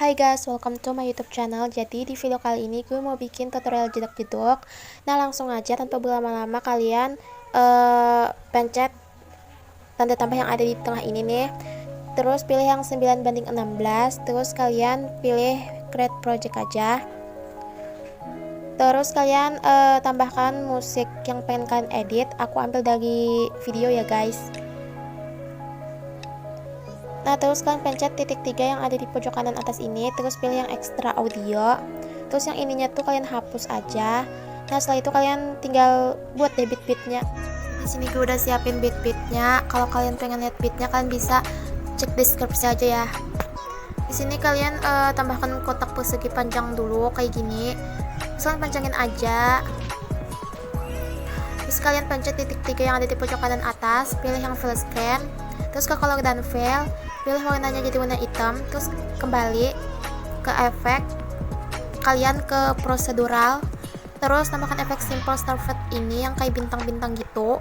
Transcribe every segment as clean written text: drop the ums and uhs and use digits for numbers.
Hai guys, welcome to my YouTube channel. Jadi di video kali ini gue mau bikin tutorial jedak-jeduk. Nah langsung aja tanpa berlama-lama kalian pencet tanda tambah yang ada di tengah ini nih. Terus pilih yang 9:16. Terus kalian pilih create project aja. Terus kalian tambahkan musik yang pengen kalian edit. Aku ambil dari video ya guys. Nah terus kalian pencet titik 3 yang ada di pojok kanan atas ini. Terus pilih yang extra audio. Terus yang ininya tuh kalian hapus aja. Nah setelah itu kalian tinggal buat deh beat-beatnya. Di sini gue udah siapin beat-beatnya. Kalau kalian pengen lihat beatnya kalian bisa cek deskripsi aja ya. Di sini kalian tambahkan kotak persegi panjang dulu kayak gini. Terus kalian panjangin aja. Terus kalian pencet titik 3 yang ada di pojok kanan atas. Pilih yang full scan. Terus ke color dan fill, pilih warnanya jadi warna hitam. Terus kembali ke efek, kalian ke prosedural. Terus tambahkan efek simple star fade ini yang kayak bintang-bintang gitu.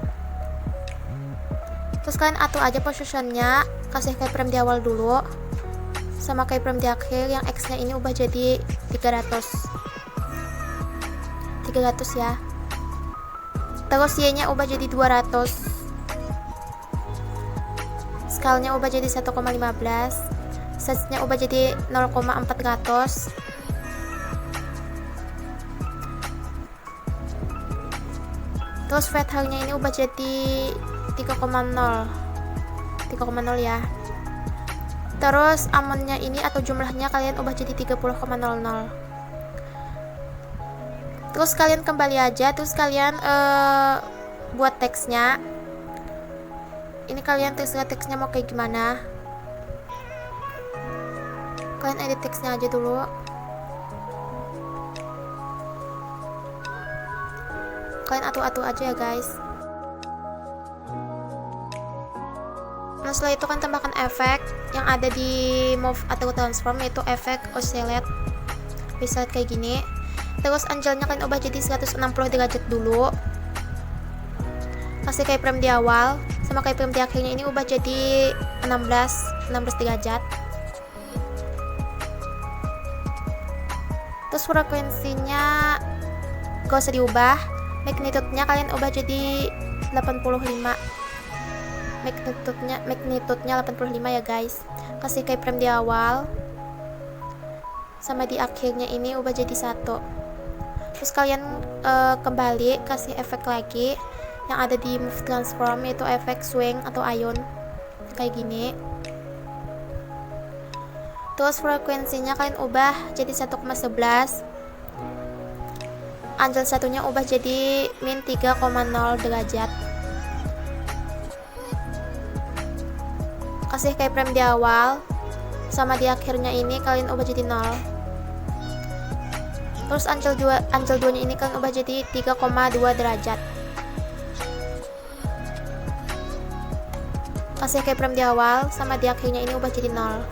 Terus kalian atur aja positionnya, kasih keyframe di awal dulu sama keyframe di akhir. Yang X nya ini ubah jadi 300 ya. Terus Y nya ubah jadi 200. Skalanya ubah jadi 1,15, size-nya ubah jadi 0,400. Terus fade hardnya ini ubah jadi 3,0 ya. Terus amount-nya ini atau jumlahnya kalian ubah jadi 30,00. Terus kalian kembali aja. Terus kalian buat teksnya. Ini kalian terserah teksnya mau kayak gimana. Kalian edit teksnya aja dulu. Kalian atur-atur aja ya guys. Nah setelah itu kan tambahkan efek yang ada di move atau transform, yaitu efek oscillate. Bisa kayak gini. Terus angelnya kalian ubah jadi 160 derajat dulu. Kasih keyframe di awal sama keyframe di akhirnya ini ubah jadi 16 derajat. Terus frekuensinya gak usah diubah. Magnitude-nya kalian ubah jadi 85. Magnitude-nya 85 ya guys. Kasih keyframe di awal sama di akhirnya ini ubah jadi 1. Terus kalian kembali kasih efek lagi yang ada di move transform, yaitu efek swing atau ion kayak gini. Terus frekuensinya kalian ubah jadi 1,11. Angel satunya ubah jadi min 3,0 derajat. Kasih keyframe di awal sama di akhirnya ini kalian ubah jadi 0. Terus angel 2 nya ini kalian ubah jadi 3,2 derajat. Kasih keyframe di awal sama di akhirnya ini ubah jadi 0.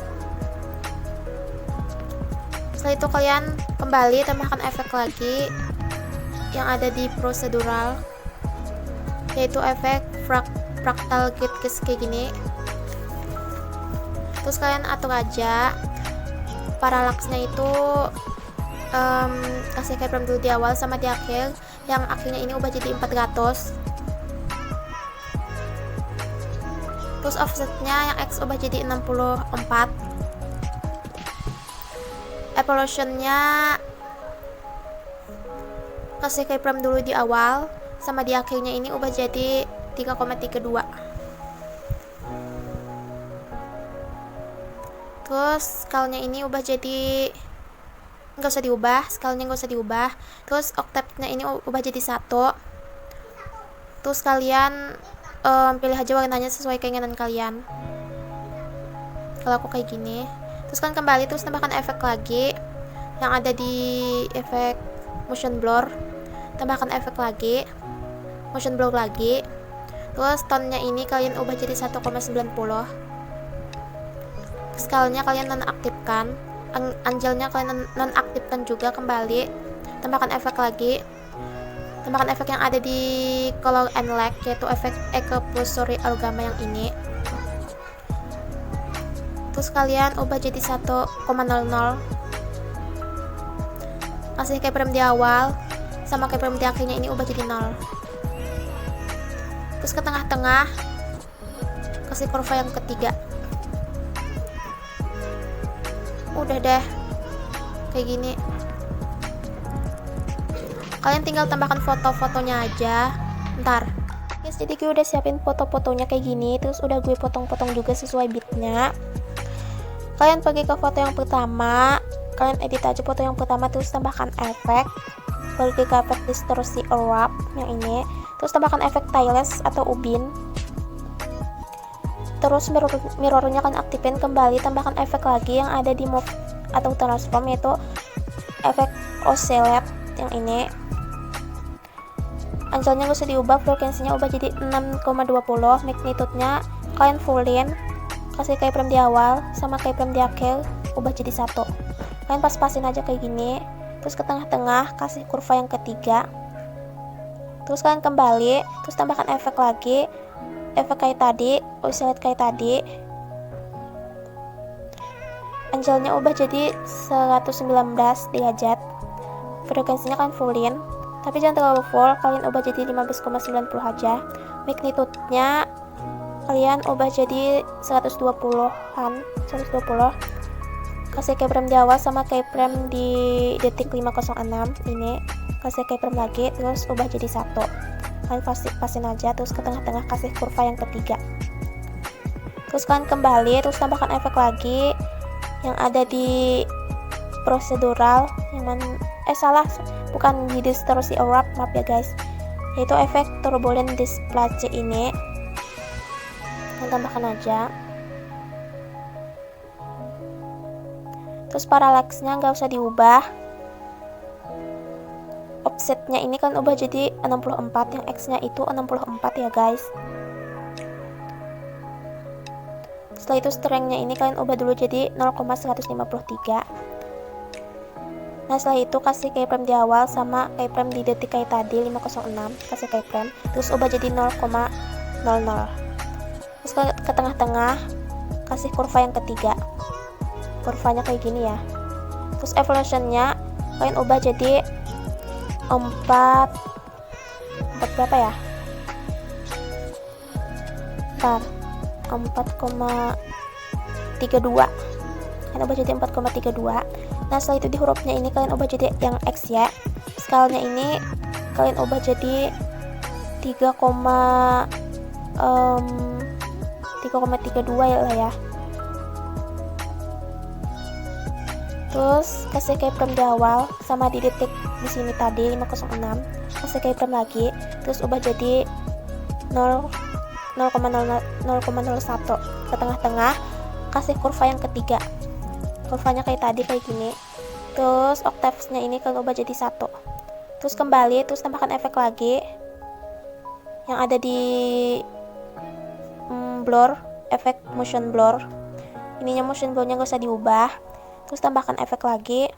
Setelah itu kalian kembali tambahkan efek lagi yang ada di prosedural, yaitu efek fractal gate kayak gini. Terus kalian atur aja parallax-nya itu kasih keyframe dulu di awal sama di akhir. Yang akhirnya ini ubah jadi 400. Terus offsetnya yang X ubah jadi 64. Evolutionnya kasih keyframe dulu di awal sama di akhirnya ini ubah jadi 3,32. Terus skalanya ini ubah jadi nggak usah diubah. Skalanya nggak usah diubah. Terus octave-nya ini ubah jadi 1. Terus kalian pilih aja warnanya sesuai keinginan kalian. Kalau aku kayak gini. Terus kan kembali, terus tambahkan efek lagi yang ada di efek motion blur. Tambahkan efek lagi, motion blur lagi. Terus tone-nya ini kalian ubah jadi 1,90. Skalanya kalian nonaktifkan. Angelnya kalian nonaktifkan juga. Kembali, tambahkan efek lagi. Tambahkan efek yang ada di color and light, yaitu efek eclipsory origami yang ini. Terus kalian ubah jadi 1,00. Kasih keyframe di awal sama keyframe di akhirnya ini ubah jadi 0. Terus ke tengah-tengah kasih kurva yang ketiga. Udah deh kayak gini. Kalian tinggal tambahkan foto-fotonya aja. Ntar guys, jadi gue udah siapin foto-fotonya kayak gini. Terus udah gue potong-potong juga sesuai bitnya. Kalian pergi ke foto yang pertama, kalian edit aja foto yang pertama, terus tambahkan efek. Pergi ke efek distorsi wrap yang ini, terus tambahkan efek tiles atau ubin. Terus mirrornya kan aktifin kembali, tambahkan efek lagi yang ada di move atau transform, yaitu efek oscillate yang ini. Angelnya gak usah diubah, frekuensinya ubah jadi 6,20, magnitude-nya kalian fullin, kasih keyframe di awal sama keyframe di akhir ubah jadi 1. Kalian pas-pasin aja kayak gini. Terus ke tengah-tengah kasih kurva yang ketiga. Terus kalian kembali, terus tambahkan efek lagi, efek kayak tadi, oscillate kayak tadi. Angelnya ubah jadi 119 derajat. Frekuensinya kalian fullin, tapi jangan terlalu full, kalian ubah jadi 15,90 aja. Magnitude-nya kalian ubah jadi 120-an, 120. Kasih keyframe di awal sama keyframe di detik 506 ini. Kasih keyframe lagi, terus ubah jadi 1. Kalian pasin aja, terus ke tengah-tengah kasih kurva yang ketiga. Terus kalian kembali, terus tambahkan efek lagi yang ada di prosedural, yang mana bukan di distorsi wrap, maaf ya guys, yaitu efek turbulent displacement ini. Kalian tambahkan aja. Terus parallax-nya nggak usah diubah. Offset-nya ini kan ubah jadi 64, yang X-nya itu 64 ya guys. Setelah itu strength-nya ini kalian ubah dulu jadi 0,153. Nah setelah itu kasih keyframe di awal sama keyframe di detik kayak tadi 506, kasih keyframe, terus ubah jadi 0,00. Terus ke tengah-tengah kasih kurva yang ketiga, kurvanya kayak gini ya. Terus evolution-nya kalian ubah jadi 4 berapa ya, 4,32. Kalian ubah jadi 4,32. Nah setelah itu di hurufnya ini kalian ubah jadi yang X ya. Skalanya ini kalian ubah jadi 3,32 ya lah ya. Terus kasih keyframe di awal sama di detik di sini tadi 506, kasih keyframe lagi, terus ubah jadi 0,01. Ke tengah-tengah kasih kurva yang ketiga, kurvanya kayak tadi kayak gini. Terus octaves-nya ini kalian ubah jadi 1. Terus kembali, terus tambahkan efek lagi yang ada di blur, efek motion blur. Ininya motion blurnya gak usah diubah. Terus tambahkan efek lagi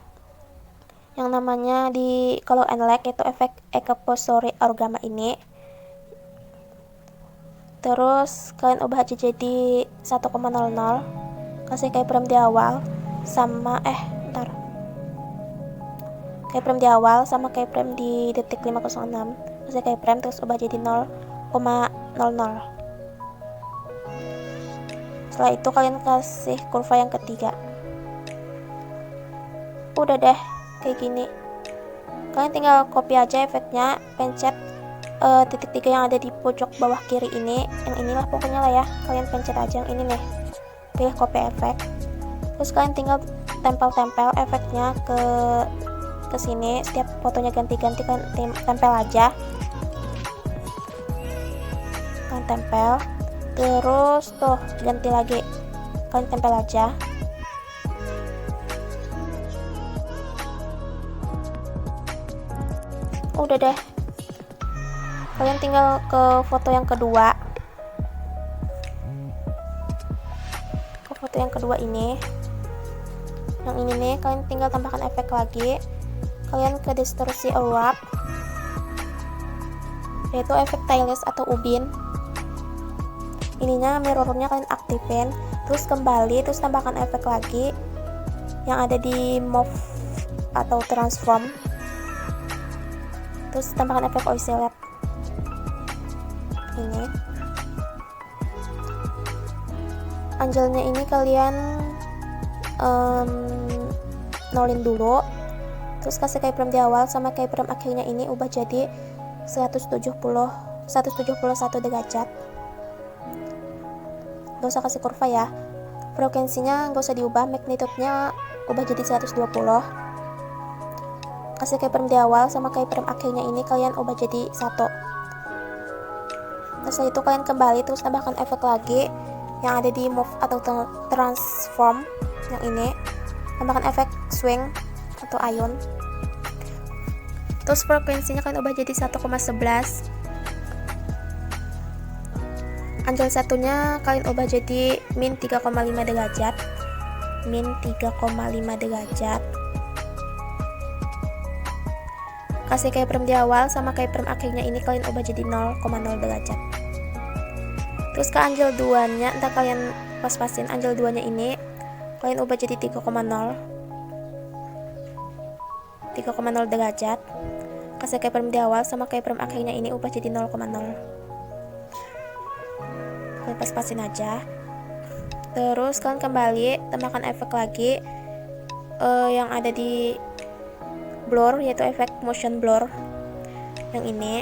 yang namanya di color and light, yaitu efek exposure orgama ini. Terus kalian ubah aja jadi 1,00, kasih keyframe di awal sama keyframe di awal sama keyframe di detik 506, kasih keyframe terus ubah jadi 0,00. Setelah itu kalian kasih kurva yang ketiga. Udah deh kayak gini. Kalian tinggal copy aja efeknya, pencet titik 3 yang ada di pojok bawah kiri ini, yang inilah pokoknya lah ya. Kalian pencet aja yang ini nih, pilih copy efek. Terus kalian tinggal tempel-tempel efeknya ke sini. Setiap fotonya ganti-ganti kan tempel aja. Kalian tempel, terus tuh ganti lagi, kalian tempel aja. Udah deh, kalian tinggal ke foto yang kedua. Ke foto yang kedua ini, yang ini nih, kalian tinggal tambahkan efek lagi. Kalian ke distorsi wrap, yaitu efek tiles atau ubin. ininya mirrornya kalian aktifin, terus kembali, terus tambahkan efek lagi yang ada di move atau transform, terus tambahkan efek oscillate ini. Angelnya ini kalian nolin dulu, terus kasih keyframe di awal sama keyframe akhirnya ini ubah jadi 171 derajat. Gak usah kasih kurva ya, frekuensinya gak usah diubah, magnitude-nya ubah jadi 120. Kasih keyframe di awal sama keyframe akhirnya ini kalian ubah jadi 1. Setelah itu kalian kembali, terus tambahkan efek lagi yang ada di move atau transform yang ini, tambahkan efek swing atau ion, terus frekuensinya kalian ubah jadi 1,11. Angel satunya kalian ubah jadi min 3,5 derajat, min 3,5 derajat. Kasih keyframe di awal sama keyframe akhirnya ini kalian ubah jadi 0,0 derajat. Terus ke angle 2 nya, entah kalian pas-pasin angle 2 nya ini kalian ubah jadi 3,0 derajat. Kasih keyframe di awal sama keyframe akhirnya ini ubah jadi 0,0. Kalian pas-pasin aja. Terus kalian kembali, tambahkan efek lagi yang ada di blur, yaitu efek motion blur yang ini.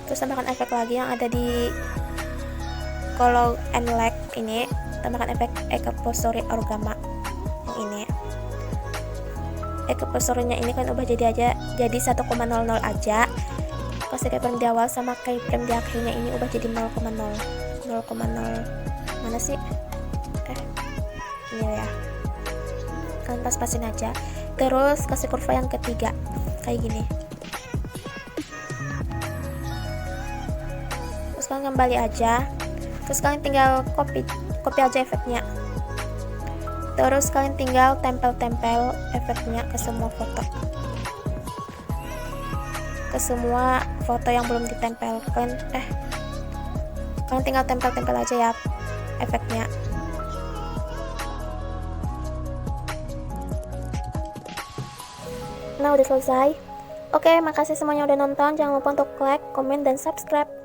Terus tambahkan efek lagi yang ada di color and lag ini, tambahkan efek exposure orgama yang ini. Exposure-nya ini kan ubah jadi 1,00 aja. Kasih keyframe di awal sama keyframe di akhirnya ini ubah jadi 0,0 mana sih, ini ya, kalian pas-pasin aja. Terus kasih kurva yang ketiga kayak gini. Terus kalian kembali aja, terus kalian tinggal copy aja efeknya. Terus kalian tinggal tempel efeknya ke semua foto, yang belum ditempel. Kalian tinggal tempel aja ya efeknya. Nah, udah selesai. Oke, makasih semuanya udah nonton. Jangan lupa untuk like, komen, dan subscribe.